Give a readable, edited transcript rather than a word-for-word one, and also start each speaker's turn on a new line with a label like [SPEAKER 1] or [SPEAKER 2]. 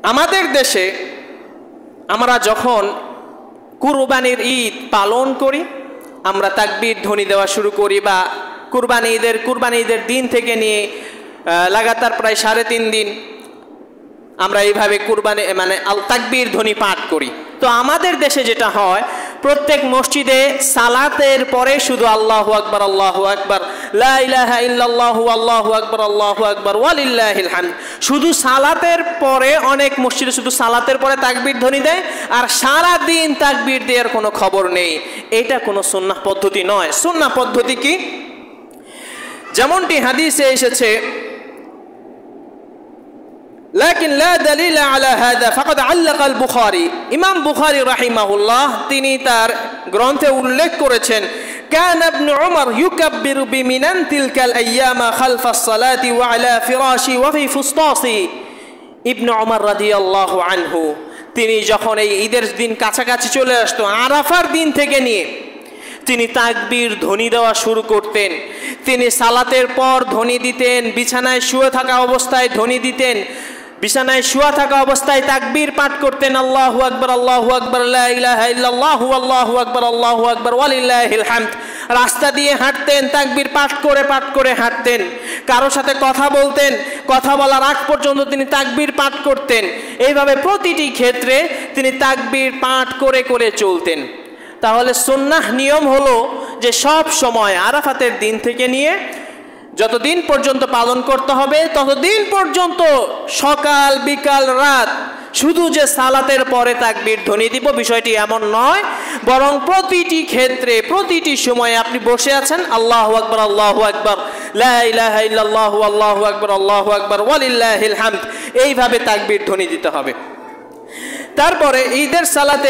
[SPEAKER 1] আমাদের দেশে আমরা যখন কুরবানির ঈদ পালন করি, আমরা তাকবীর ধ্বনি দেওয়া শুরু করি, বা কুরবানি ঈদের দিন থেকে নিয়ে লাগাতার প্রায় 3.5 দিন আমরা এইভাবে কুরবানি তাকবীর ধ্বনি পাঠ করি। তো আমাদের দেশে যেটা হয়, প্রত্যেক মসজিদে সালাতের পরে শুধু আল্লাহু আকবার আল্লাহু আকবার, লা ইলাহা ইল্লাল্লাহু আল্লাহু আকবার আল্লাহু আকবার ওয়ালিল্লাহিল হামদ, শুধু সালাতের পরে অনেক মসজিদে শুধু সালাতের পরে তাকবীর ধ্বনি দেয়, আর সারা দিন তাকবীর দেওয়ার কোনো খবর নেই। এটা কোনো সুন্নাহ পদ্ধতি নয়। সুন্নাহ পদ্ধতি কি? যেমনটি হাদিসে এসেছে, লাকিন লা দালিল আলা হাদা ফাকাদ আল্লাকা আল বুখারী, ইমাম বুখারী রাহিমাহুল্লাহ তিনি তার গ্রন্থে উল্লেখ করেছেন, কান ইবনে উমর ইউকাব্বিরু বিমিনান তিলকাল আইয়ামা খালফাস সালাতি ওয়া আলা ফিরাশি ওয়া ফি ফুসতাসি। ইবনে উমর রাদিয়াল্লাহু আনহু তিনি যখন এই ঈদের দিন কাছাকাছি চলে আসতো, আরাফার দিন থেকে নিয়ে তিনি তাকবীর ধ্বনি দেওয়া শুরু করতেন। তিনি সালাতের পর ধ্বনি দিতেন, বিছানায় শুয়ে থাকা অবস্থায় ধ্বনি দিতেন, বিছানায় শুয়ে থাকা অবস্থায় তাকবীর পাঠ করতেন, আল্লাহু আকবার আল্লাহু আকবার, লা ইলাহা ইল্লাল্লাহু আল্লাহু আকবার আল্লাহু আকবার ওয়ালিল্লাহিল হামদ। রাস্তা দিয়ে হাঁটতেন, তাকবীর পাঠ করে হাঁটতেন। কারোর সাথে কথা বলতেন, কথা বলার আগ পর্যন্ত তিনি তাকবীর পাঠ করতেন। এইভাবে প্রতিটি ক্ষেত্রে তিনি তাকবীর পাঠ করে চলতেন। তাহলে সুন্নাহ নিয়ম হলো যে সব সময় আরাফাতের দিন থেকে নিয়ে যতদিন পর্যন্ত পালন করতে হবে ততদিন পর্যন্ত সকাল বিকাল রাত শুধু যে সালাতের পরে তাকবীর ধ্বনি দিব, বিষয়টি এমন নয়, বরং প্রতিটি ক্ষেত্রে প্রতিটি সময়ে আপনি বসে আছেন, আল্লাহু আকবার আল্লাহু আকবার, লা ইলাহা ইল্লাল্লাহু আল্লাহু আকবার আল্লাহু আকবার ওয়ালিল্লাহিল হামদ, এইভাবে তাকবীর ধ্বনি দিতে হবে। তারপরে ঈদের সালাতে